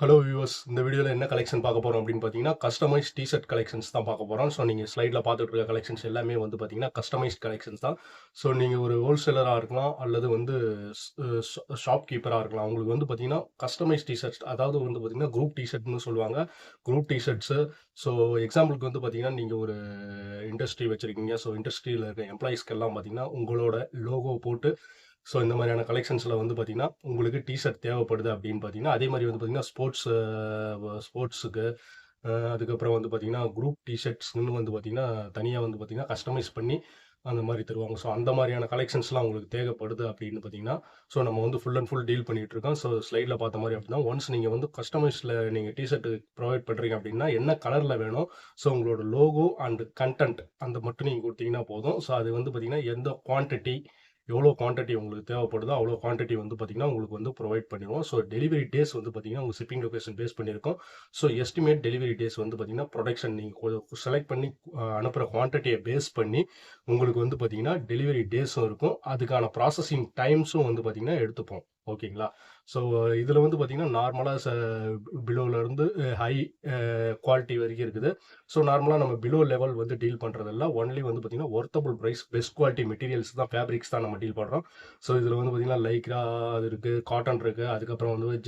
Hello viewers, இந்த வீடியோவில் என்ன கலெக்ஷன் பார்க்க போகிறோம் அப்படின்னு பார்த்தீங்கன்னா கஸ்டமைஸ் டிஷர்ட் கலெக்ஷன்ஸ் தான் பார்க்க போகிறோம். ஸோ நீங்கள் ஸ்லைடில் பார்த்துட்டு இருக்க கலெக்ஷன்ஸ் எல்லாமே வந்து பார்த்தீங்கன்னா கஸ்டமைஸ்ட் கலெக்ஷன்ஸ் தான். ஸோ நீங்கள் ஒரு ஹோல்சேலராக இருக்கலாம் அல்லது வந்து ஷாப் கீப்பராக இருக்கலாம். உங்களுக்கு வந்து பார்த்தீங்கன்னா கஸ்டமைஸ் டிஷர்ட்ஸ், அதாவது வந்து பார்த்தீங்கன்னா குரூப் டிஷர்ட்னு சொல்லுவாங்க. Group T-shirts. ஸோ எக்ஸாம்பிளுக்கு வந்து பார்த்தீங்கன்னா நீங்கள் ஒரு இண்டஸ்ட்ரி வச்சுருக்கீங்க. ஸோ இண்டஸ்ட்ரியில் இருக்க எம்ப்ளாயீஸ்க்கெல்லாம் பார்த்தீங்கன்னா உங்களோட லோகோ போட்டு ஸோ இந்த மாதிரியான கலெக்ஷன்ஸில் வந்து பார்த்தீங்கன்னா உங்களுக்கு டிஷர்ட் தேவைப்படுது அப்படின்னு பார்த்தீங்கன்னா அதே மாதிரி வந்து பார்த்தீங்கன்னா ஸ்போர்ட்ஸுக்கு அதுக்கப்புறம் வந்து பார்த்தீங்கன்னா குரூப் டிஷர்ட்ஸ்னு வந்து பார்த்தீங்கன்னா தனியாக வந்து பார்த்தீங்கன்னா கஸ்டமைஸ் பண்ணி அந்த மாதிரி தருவாங்க. ஸோ அந்த மாதிரியான கலெக்ஷன்ஸ்லாம் உங்களுக்கு தேவைப்படுது அப்படின்னு பார்த்தீங்கன்னா ஸோ நம்ம வந்து ஃபுல் அண்ட் ஃபுல் டீல் பண்ணிட்டு இருக்கோம். ஸோ ஸ்லைடில் பார்த்த மாதிரி அப்படின்னா ஒன்ஸ் நீங்கள் வந்து கஸ்டமைஸில் நீங்கள் டிஷர்ட் ப்ரொவைட் பண்ணுறீங்க அப்படின்னா என்ன கலரில் வேணும், ஸோ உங்களோட லோகோ அண்ட் கண்டென்ட் அந்த மட்டும் நீங்கள் கொடுத்தீங்கன்னா போதும். ஸோ அது வந்து பார்த்தீங்கன்னா எந்த குவான்டிட்டி, எவ்வளோ குவான்டிட்டி உங்களுக்கு தேவைப்படுதோ அவ்வளோ குவான்டிட்டி வந்து பார்த்தீங்கன்னா உங்களுக்கு வந்து ப்ரொவைட் பண்ணிடுவோம். ஸோ டெலிவரி டேஸ் வந்து பார்த்தீங்கன்னா உங்கள் ஷிப்பிங் லொகேஷன் பேஸ் பண்ணியிருக்கோம். ஸோ எஸ்டிமேட் டெலிவரி டேஸ் வந்து பார்த்தீங்கன்னா ப்ரொடக்ஷன் நீங்கள் செலக்ட் பண்ணி அனுப்புகிற குவான்டிட்டியை பேஸ் பண்ணி உங்களுக்கு வந்து பார்த்தீங்கன்னா டெலிவரி டேஸும் இருக்கும். அதுக்கான ப்ராசஸிங் டைம்ஸும் வந்து பார்த்தீங்கன்னா எடுத்துப்போம். ஓகேங்களா? ஸோ இதில் வந்து பார்த்தீங்கன்னா நார்மலாக பிலோலேருந்து ஹை குவாலிட்டி வரைக்கும் இருக்குது. ஸோ நார்மலாக நம்ம பிலோ லெவல் வந்து டீல் பண்ணுறதெல்லாம் ஒன்லி வந்து பார்த்தீங்கன்னா worthable price, best quality materials தான், ஃபேப்ரிக்ஸ் தான் நம்ம டீல் பண்ணுறோம். ஸோ இதில் வந்து பார்த்தீங்கன்னா லைக்ரா அது இருக்குது, காட்டன் இருக்குது, அதுக்கப்புறம் வந்து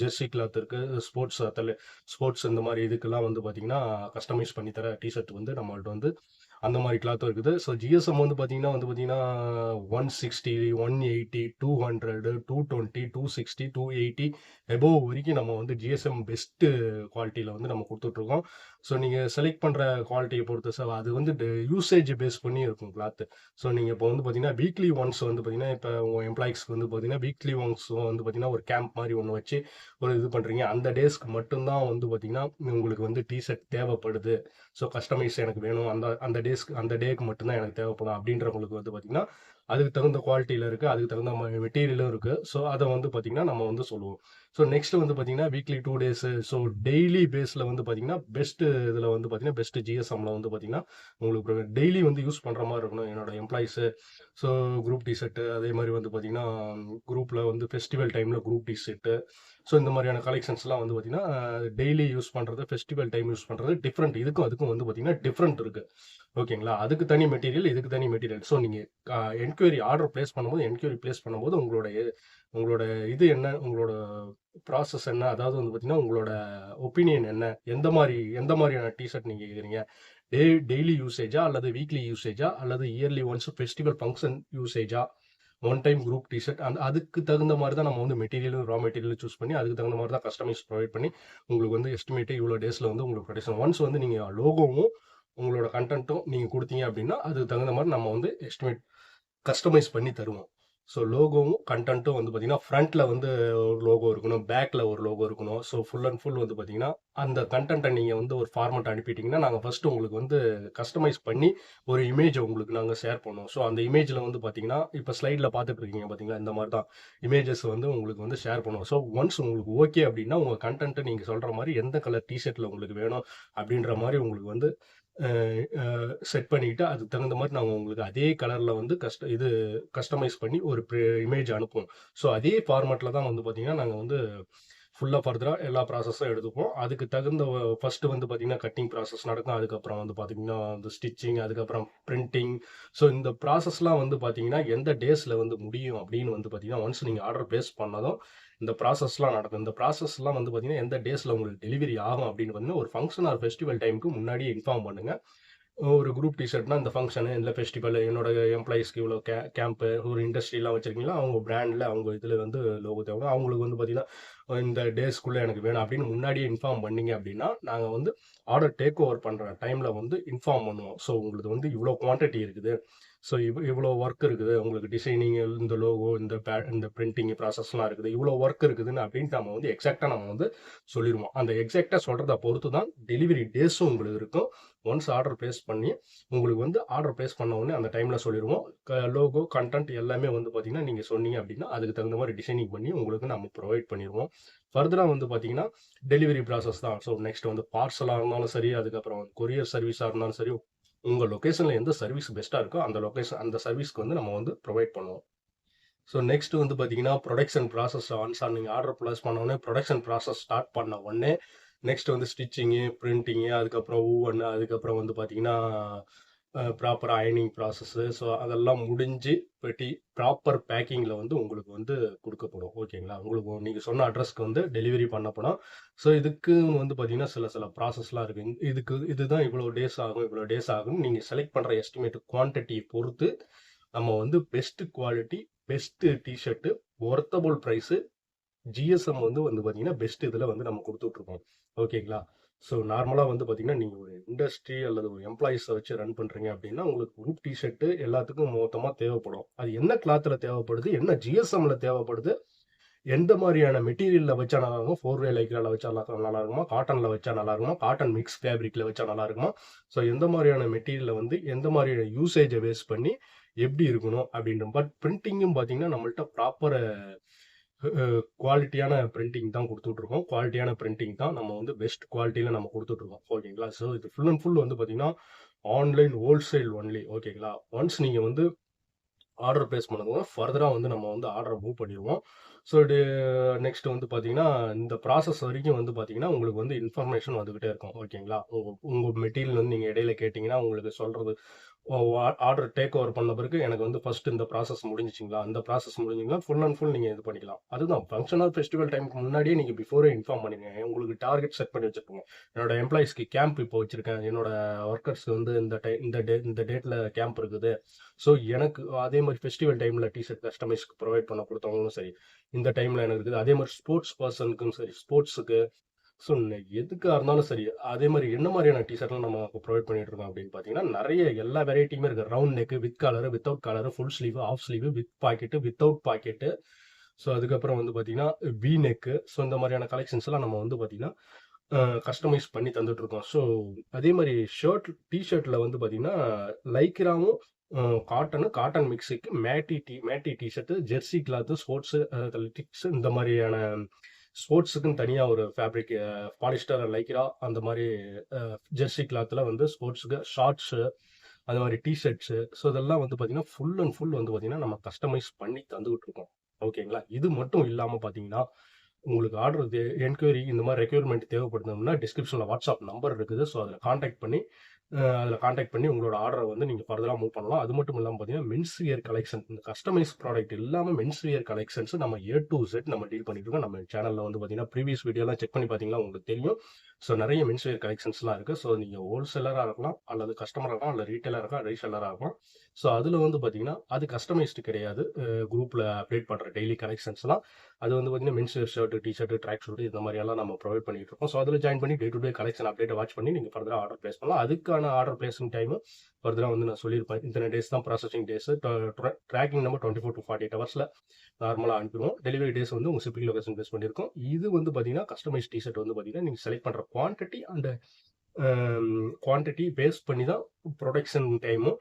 ஜெர்சி கிளாத் இருக்குது, ஸ்போர்ட்ஸ் இந்த மாதிரி இதுக்கெல்லாம் வந்து பார்த்தீங்கன்னா கஸ்டமைஸ் பண்ணி தர டிஷர்ட் வந்து நம்மள்ட்ட வந்து அந்த மாதிரி கிளாத்தும் இருக்குது. ஸோ ஜிஎஸ்எம் வந்து பார்த்தீங்கன்னா 160, 180, 200, 220, 260, 280 எபோவ் வரைக்கும் நம்ம வந்து ஜிஎஸ்எம் பெஸ்ட்டு குவாலிட்டியில் வந்து நம்ம கொடுத்துட்ருக்கோம். ஸோ நீங்கள் செலக்ட் பண்ணுற குவாலிட்டியை பொறுத்து சார் அது வந்து யூசேஜ் பேஸ் பண்ணி இருக்கும் கிளாத்து. ஸோ நீங்கள் இப்போ வந்து பார்த்தீங்கன்னா வீக்லி ஒன்ஸ் வந்து பார்த்தீங்கன்னா இப்போ உங்கள் எம்ப்ளாயிஸ்க்கு வந்து பார்த்தீங்கன்னா வீக்லி ஒன்ஸ் வந்து பார்த்தீங்கன்னா ஒரு கேம்ப் மாதிரி ஒன்று வச்சு ஒரு இது பண்ணுறீங்க. அந்த டேஸ்க்கு மட்டும்தான் வந்து பார்த்தீங்கன்னா உங்களுக்கு வந்து டிஷர்ட் தேவைப்படுது. ஸோ கஸ்டமைஸ் எனக்கு வேணும், அந்த அந்த அந்த டேக்கு மட்டும்தான் எனக்கு தேவைப்படும் அப்படின்றவங்களுக்கு வந்து பார்த்தீங்கன்னா அதுக்கு தகுந்த குவாலிட்டியில் இருக்குது, அதுக்கு தகுந்த மெட்டீரியலும் இருக்குது. ஸோ அதை வந்து பார்த்தீங்கன்னா நம்ம வந்து சொல்லுவோம். ஸோ நெக்ஸ்ட் வந்து பார்த்தீங்கன்னா வீக்லி 2 டேஸு, ஸோ டெய்லி பேஸில் வந்து பார்த்தீங்கன்னா பெஸ்ட்டு இதில் வந்து பார்த்தீங்கன்னா பெஸ்ட்டு ஜிஎஸ்எம்மில் வந்து பார்த்தீங்கன்னா உங்களுக்கு டெய்லி வந்து யூஸ் பண்ணுற மாதிரி இருக்கணும் என்னோட எம்ப்ளாயிஸு. ஸோ குரூப் டிஷர்ட்டு அதே மாதிரி வந்து பார்த்தீங்கன்னா குரூப்பில் வந்து ஃபெஸ்டிவல் டைமில் குரூப் டிஷர்ட்டு. ஸோ இந்த மாதிரியான கலெக்ஷன்ஸ்லாம் வந்து பார்த்தீங்கன்னா டெய்லி யூஸ் பண்ணுறது, ஃபெஸ்டிவல் டைம் யூஸ் பண்ணுறது டிஃப்ரெண்ட். இதுக்கும் அதுக்கும் வந்து பார்த்தீங்கன்னா டிஃப்ரெண்ட் இருக்குது. ஓகேங்களா? அதுக்கு தனி மெட்டீரியல், இதுக்கு தனி மெட்டீரியல். ஸோ நீங்கள் ஆர்டர் பிளேஸ் பண்ணும்போது, உங்களோட இது என்ன, உங்களோட ப்ராசஸ் என்ன, அதாவது வந்து பார்த்தீங்கன்னா உங்களோட ஒப்பீனியன் என்ன, எந்த மாதிரியான டிஷர்ட் நீங்கள் கேட்குறீங்க, டே டெய்லி யூசேஜா அல்லது வீக்லி யூசேஜா அல்லது இயர்லி ஒன்ஸ் ஃபெஸ்டிவல் ஃபங்க்ஷன் யூசேஜா, ஒன் டைம் குரூப் டிஷர்ட், அதுக்கு தகுந்த மாதிரி தான் நம்ம வந்து மெட்டீரியலும் ரா மெட்டீரியலும் சூஸ் பண்ணி அதுக்கு தகுந்த மாதிரி தான் கஸ்டமைஸ் ப்ரொவைட் பண்ணி உங்களுக்கு வந்து எஸ்டிமேட்டு இவ்வளோ டேஸில் வந்து உங்களுக்கு ப்ரொடக்ஷன். ஒன்ஸ் வந்து நீங்கள் லோகோவும் உங்களோட கண்டென்ட்டும் நீங்கள் கொடுத்தீங்க அப்படின்னா அதுக்கு தகுந்த மாதிரி நம்ம வந்து எஸ்டிமேட் கஸ்டமைஸ் பண்ணி தருவோம். ஸோ லோகோவும் கண்டென்ட்டும் வந்து பார்த்தீங்கன்னா ஃப்ரண்ட்டில் வந்து ஒரு லோகோ இருக்கணும், பேக்கில் ஒரு லோகோ இருக்கணும். ஸோ ஃபுல் அண்ட் ஃபுல் வந்து பார்த்தீங்கன்னா அந்த கண்டென்ட்டை நீங்கள் வந்து ஒரு ஃபார்மேட் அனுப்பிட்டீங்கன்னா நாங்கள் ஃபஸ்ட்டு உங்களுக்கு வந்து கஸ்டமைஸ் பண்ணி ஒரு இமேஜ் உங்களுக்கு நாங்கள் ஷேர் பண்ணுவோம். ஸோ அந்த இமேஜில் வந்து பார்த்தீங்கன்னா இப்போ ஸ்லைடில் பார்த்துட்டு இருக்கீங்க பார்த்தீங்களா, இந்த மாதிரி தான் இமேஜஸ் வந்து உங்களுக்கு வந்து ஷேர் பண்ணுவோம். ஸோ ஒன்ஸ் உங்களுக்கு ஓகே அப்படின்னா உங்கள் கண்டென்ட்டை நீங்கள் சொல்கிற மாதிரி எந்த கலர் டிஷர்ட்டில் உங்களுக்கு வேணும் அப்படின்ற மாதிரி உங்களுக்கு வந்து செட் பண்ணிக்கிட்டு அதுக்கு தகுந்த மாதிரி நாங்கள் உங்களுக்கு அதே கலரில் வந்து கஸ்டமைஸ் பண்ணி ஒரு இமேஜ் அனுப்புவோம். ஸோ அதே ஃபார்மேட்டில் தான் வந்து பார்த்தீங்கன்னா நாங்கள் வந்து ஃபுல்லாக ஃபர்தராக எல்லா ப்ராசஸும் எடுத்துப்போம். அதுக்கு தகுந்த ஃபஸ்ட்டு வந்து பார்த்தீங்கன்னா கட்டிங் ப்ராசஸ் நடக்கும். அதுக்கப்புறம் வந்து பார்த்தீங்கன்னா அந்த ஸ்டிச்சிங், அதுக்கப்புறம் பிரிண்டிங். ஸோ இந்த ப்ராசஸ்லாம் வந்து பார்த்தீங்கன்னா எந்த டேஸில் வந்து முடியும் அப்படின்னு வந்து பார்த்தீங்கன்னா ஒன்ஸ் நீங்கள் ஆர்டர் ப்ளேஸ் பண்ணதும் இந்த ப்ராசஸ்லாம் நடக்கும். இந்த ப்ராசஸ்லாம் வந்து பார்த்தீங்கன்னா எந்த டேஸில் உங்களுக்கு டெலிவரி ஆகும் அப்படின்னு வந்து ஒரு ஃபங்க்ஷன் ஆர் ஃபெஸ்டிவல் டைமுக்கு முன்னாடியே இன்ஃபார்ம் பண்ணுங்கள். ஒரு குரூப் டிஷர்ட்னா இந்த ஃபங்க்ஷனு, இந்த ஃபெஸ்டிவல், என்னோட எம்ப்ளாயீஸ்க்கு இவ்வளோ கேம்ப்பு, ஒரு இண்டஸ்ட்ரிலாம் வச்சுருக்கீங்களா அவங்க பிராண்டில் அவங்க இதில் வந்து லோகோ தேவை, அவங்களுக்கு வந்து பார்த்தீங்கன்னா இந்த டேஸ்க்குள்ளே எனக்கு வேணும் அப்படின்னு முன்னாடியே இன்ஃபார்ம் பண்ணீங்க அப்படின்னா நாங்கள் வந்து ஆர்டர் டேக் ஓவர் பண்ணுற டைமில் வந்து இன்ஃபார்ம் பண்ணுவோம். ஸோ உங்களுக்கு வந்து இவ்வளோ குவான்டிட்டி இருக்குது, ஸோ இவ்வளோ ஒர்க் இருக்குது, உங்களுக்கு டிசைனிங், இந்த லோகோ, இந்த பிரிண்டிங் ப்ராசஸ்லாம் இருக்குது, இவ்வளோ ஒர்க் இருக்குதுன்னு அப்படின்ட்டு நம்ம வந்து எக்ஸாக்டாக நம்ம வந்து சொல்லிடுவோம். அந்த எக்ஸாக்டாக சொல்கிறத பொறுத்து தான் டெலிவரி டேஸும் உங்களுக்கு இருக்கும். ஒன்ஸ் ஆர்டர் ப்ளேஸ் பண்ணி உங்களுக்கு வந்து ஆர்டர் ப்ளேஸ் பண்ண உடனே அந்த டைமில் சொல்லிடுவோம். லோகோ, கண்டென்ட் எல்லாமே வந்து பார்த்தீங்கன்னா நீங்கள் சொன்னீங்க அப்படின்னா அதுக்கு தகுந்த மாதிரி டிசைனிங் பண்ணி உங்களுக்கு நம்ம ப்ரொவைட் பண்ணிடுவோம். ஃபர்தராக வந்து பார்த்தீங்கன்னா டெலிவரி ப்ராசஸ் தான். ஸோ நெக்ஸ்ட் வந்து பார்சலாக இருந்தாலும் சரி, அதுக்கப்புறம் கொரியர் சர்வீஸாக இருந்தாலும் சரி, உங்கள் லொக்கேஷனில் எந்த சர்வீஸ் பெஸ்ட்டாக இருக்கோ அந்த சர்வீஸ்க்கு வந்து நம்ம வந்து ப்ரொவைட் பண்ணுவோம். ஸோ நெக்ஸ்ட் வந்து பார்த்தீங்கன்னா, புரொடக்ஷன் ப்ராசஸ் ஒன்ஸ் நீங்க ஆர்டர் பிளேஸ் பண்ண உடனே புரொடக்ஷன் ப்ராசஸ் ஸ்டார்ட் பண்ண உடனே, நெக்ஸ்ட் வந்து ஸ்டிச்சிங்கு, பிரிண்டிங்கு, அதுக்கப்புறம் ஓவன், அதுக்கப்புறம் வந்து பார்த்தீங்கன்னா, ப்ராப்பர் அயர்னிங் ப்ராசஸ்ஸு. ஸோ அதெல்லாம் முடிஞ்சு பெட்டி ப்ராப்பர் பேக்கிங்கில வந்து உங்களுக்கு வந்து குடுக்கப்படும். ஓகேங்களா? உங்களுக்கு நீங்க சொன்ன அட்ரஸ்க்கு வந்து டெலிவரி பண்ணப்படும். ஸோ இதுக்கு வந்து பார்த்தீங்கன்னா, சில சில ப்ராசஸ்லாம் இருக்கு. இதுதான் இவ்வளோ டேஸ் ஆகும், இவ்வளோ டேஸ் ஆகும்னு நீங்க செலக்ட் பண்ற எஸ்டிமேட் குவான்டிட்டிய பொறுத்து, நம்ம வந்து best quality, best T shirt, worthable price, GSM வந்து பார்த்தீங்கன்னா, பெஸ்ட் இதில வந்து நம்ம குடுத்துட்ருக்கோம். ஓகேங்களா? ஸோ நார்மலா வந்து பார்த்தீங்கன்னா, நீங்க ஒரு இண்டஸ்ட்ரி அல்லது ஒரு எம்ப்ளாயீஸ வச்சு ரன் பண்றீங்க அப்படின்னா, உங்களுக்கு குரூப் டீ ஷர்ட் எல்லாத்துக்கும் மொத்தமா தேவைப்படும். அது என்ன கிளாத்ல தேவைப்படுது? என்ன ஜிஎஸ்எம்ல தேவைப்படுது? எந்த மாரியான மெட்டீரியல்ல வச்சா நல்லாருக்கும்? 4 வே லைக்ரால வச்சா நல்லா இருக்குமா? காட்டன்ல வச்சா நல்லா இருக்குமா? காட்டன் மிக்ஸ் ஃபேப்ரிக்ல வச்சா நல்லா இருக்குமா? ஸோ எந்த மாரியான மெட்டீரியல்ல வந்து எந்த மாரியான யூசேஜ பேஸ் பண்ணி எப்படி இருக்கணும் அப்படின்ற பிரிண்டிங்கும் பார்த்தீங்கன்னா, நம்மள்ட்ட ப்ராப்பர் குவாலிட்டியான பிரிண்டிங் தான் குடுத்துட்ருக்கோம். குவாலிட்டியான பிரிண்டிங் தான் நம்ம வந்து பெஸ்ட் குவாலிட்டில நம்ம குடுத்துட்ருக்கோம். ஓகேங்களா? ஸோ இது ஃபுல் அண்ட் ஃபுல் வந்து பார்த்தீங்கன்னா, ஆன்லைன் ஹோல்சேல் ஒன்லி. ஓகேங்களா? ஒன்ஸ் நீங்க வந்து ஆர்டர் பிளேஸ் பண்ணதும் ஃபர்தரா வந்து நம்ம வந்து ஆர்டர மூவ் பண்ணிருவோம். ஸோ நெக்ஸ்ட் வந்து பார்த்தீங்கன்னா, இந்த ப்ராசஸ் வரைக்கும் வந்து பார்த்தீங்கன்னா, உங்களுக்கு வந்து இன்ஃபர்மேஷன் வந்துகிட்டே இருக்கும். ஓகேங்களா? உங்க உங்க மெட்டீரியல் வந்து நீங்க இடையில கேட்டீங்கன்னா, உங்களுக்கு சொல்றது ஆர்டர் டேக் ஓவர் பண்ண பிறகு எனக்கு வந்து ஃபர்ஸ்ட் இந்த ப்ராசஸ் முடிஞ்சுச்சுங்களா? அந்த ப்ராசஸ் முடிஞ்சுங்களா? ஃபுல் அண்ட் ஃபுல் நீங்க இது பண்ணிக்கலாம். அதுதான் ஃபங்ஷனல் ஃபெஸ்டிவல் டைம்க்கு முன்னாடியே நீங்க பிஃபோரே இன்ஃபார்ம் பண்ணிருங்க. உங்களுக்கு டார்கெட் செட் பண்ணி வச்சிருப்பீங்க. என்னோட எம்ப்ளாயீஸ்க்கு கேம்ப் இப்போ வச்சிருக்கேன். என்னோட வொர்க்கர்ஸ்க்கு வந்து இந்த டேட்ல கேம்ப் இருக்குது. ஸோ எனக்கு அதே மாரி ஃபெஸ்டிவல் டைம்ல டீ ஷர்ட் கஸ்டமைஸ்க்கு ப்ரொவைட் பண்ண குடுத்தவங்களும் சரி, இந்த டைம்ல எனக்கு இருக்குது. அதே மாரி ஸ்போர்ட்ஸ் பெர்சனுக்கும் சரி, ஸ்போர்ட்ஸுக்கு ஸோ எதுக்கா இருந்தாலும் சரி, அதே மாரி என்ன மாரியான டீ ஷர்ட்லாம் நம்ம ப்ரொவைட் பண்ணிட்டு இருக்கோம் அப்படின்னு பார்த்தீங்கன்னா, நெறைய எல்லா வெரைட்டியுமே இருக்கு. Round neck, with collar, without collar, full sleeve, half sleeve, with pocket, without pocket. So அதுக்கப்புறம் வந்து பார்த்தீங்கன்னா, வி நெக். ஸோ இந்த மாரியான கலெக்ஷன்ஸ்லாம் நம்ம வந்து பார்த்தீங்கன்னா, கஸ்டமைஸ் பண்ணி தந்துட்டு இருக்கோம். ஸோ அதே மாரி டீ ஷர்ட்ல வந்து பார்த்தீங்கன்னா, லைக்ராவும் காட்டன் மிக்ஸுக்கு matty T shirt, jersey cloth, sports athletics இந்த மாரியான ஸ்போர்ட்ஸுக்குன்னு தனியா ஒரு ஃபேப்ரிக் பாலிஸ்டர், லைக்ரா அந்த மாரி ஜெர்சி கிளாத்ல வந்து ஸ்போர்ட்ஸுக்கு ஷார்ட்ஸு, அது மாரி டீ ஷர்ட்ஸு. ஸோ இதெல்லாம் வந்து பார்த்தீங்கன்னா, ஃபுல் அண்ட் ஃபுல் வந்து பார்த்தீங்கன்னா, நம்ம கஸ்டமைஸ் பண்ணி தந்துகிட்டு இருக்கோம். ஓகேங்களா? இது மட்டும் இல்லாம பார்த்தீங்கன்னா, உங்களுக்கு ஆர்டர் என்கொயரி இந்த மாரி ரெக்யர்மென்ட் தேவைப்படுதுன்னா, டிஸ்கிரிப்ஷன்ல வாட்ஸ்அப் நம்பர் இருக்குது. ஸோ அதில கான்டாக்ட் பண்ணி உங்களோட ஆர்டர வந்து நீங்க ஃபர்தரா மூவ் பண்ணலாம். அது மட்டும் இல்லாம பார்த்தீங்கன்னா, மென்ஸ் வியர் கலெக்ஷன் இந்த கஸ்டமைஸ் ப்ராடக்ட் இல்லாம மென்ஸ் வியர் கலெக்ஷன்ஸ் நம்ம ஏ டூ இசட் நம்ம டீல் பண்ணிட்டு இருக்கோம். நம்ம சேனல்ல வந்து பார்த்தீங்கன்னா, ப்ரீவியஸ் வீடியோலாம் செக் பண்ணி பார்த்தீங்கன்னா உங்களுக்கு தெரியும். ஸோ நெறைய மென்ஸ் வியர் கலெக்ஷன்ஸ்லாம் இருக்கு. ஸோ நீங்க ஹோல்சேலரா இருக்கலாம், அல்லது கஸ்டமரா இருக்கலாம், இல்ல ரீட்டெயிலரா இருக்கலாம், ரீசெல்லரா இருக்கலாம். ஸோ அதில வந்து பார்த்தீங்கன்னா, அது கஸ்டமைஸ்டு கிடையாது. குரூப்ல அப்டேட் பண்ற டெய்லி கலெக்ஷன்ஸ்லாம் அது வந்து பார்த்தீங்கன்னா, men's wear shirt, T shirt, track suit இந்த மாரியெல்லாம் நம்ம ப்ரொவைட் பண்ணிட்டு இருக்கோம். ஸோ அதில ஜாயின் பண்ணி டே டு டே கலெக்ஷன் அப்டேட்ட வாட்ச் பண்ணி நீங்க ஃபர்தரா ஆர்டர் பிளேஸ் பண்ணலாம். அதுக்கான ஆர்டர் பிளேசிங் டைமு ஃபர்தரா வந்து நான் சொல்லியிருப்பேன். இத்தனை டேஸ் தான் processing days. Tracking number 24 to 48 ஹவர்ஸ்ல நார்மலா அனுப்பிருவோம். டெலிவரி டேஸ் வந்து உங்க ஷிப்பிங் லொகேஷன் பேஸ் பண்ணியிருக்கோம். இது வந்து பார்த்தீங்கன்னா, கஸ்டமைஸ் டீ ஷர்ட் வந்து பார்த்தீங்கன்னா, நீங்க செலக்ட் பண்ற குவான்டிட்டி அண்ட் குவான்டிட்டி பேஸ் பண்ணி தான் புரொடக்ஷன் டைமும்,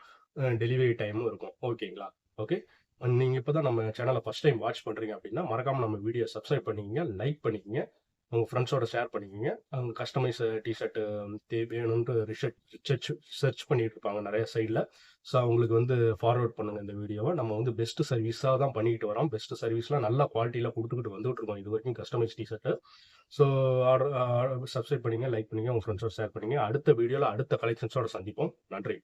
டெலிவரி டைமும் இருக்கும். ஓகேங்களா? ஓகே. நீங்க இப்ப தான் நம்ம சேனல ஃபர்ஸ்ட் டைம் வாட்ச் பண்றீங்க அப்படின்னா, மறக்காம நம்ம வீடியோ சப்ஸ்கிரைப் பண்ணிக்கங்க, லைக் பண்ணிக்கங்க, உங்க ஃப்ரெண்ட்ஸோட ஷேர் பண்ணிக்கங்க. அவங்க கஸ்டமைஸ் டீ ஷர்ட் வேணும்ன்ட்டு சர்ச் பண்ணிட்டு இருப்பாங்க நெறைய சைட்ல. ஸோ அவங்களுக்கு வந்து ஃபார்வர்ட் பண்ணுங்க இந்த வீடியோவ. நம்ம வந்து பெஸ்ட் சர்வீஸா தான் பண்ணிட்டு வரோம். பெஸ்ட் சர்வீஸ்லாம் நல்ல குவாலிட்டில குடுத்துக்கிட்டு வந்துட்டு இருக்கோம். இதுவரைக்கும் customise T shirt. So subscribe பண்ணீங்க, லைக் பண்ணீங்க, உங்க ஃப்ரெண்ட்ஸோட ஷேர் பண்ணீங்க. அடுத்த வீடியோல அடுத்த கலெக்ஷன்ஸோட சந்திப்போம். நன்றி.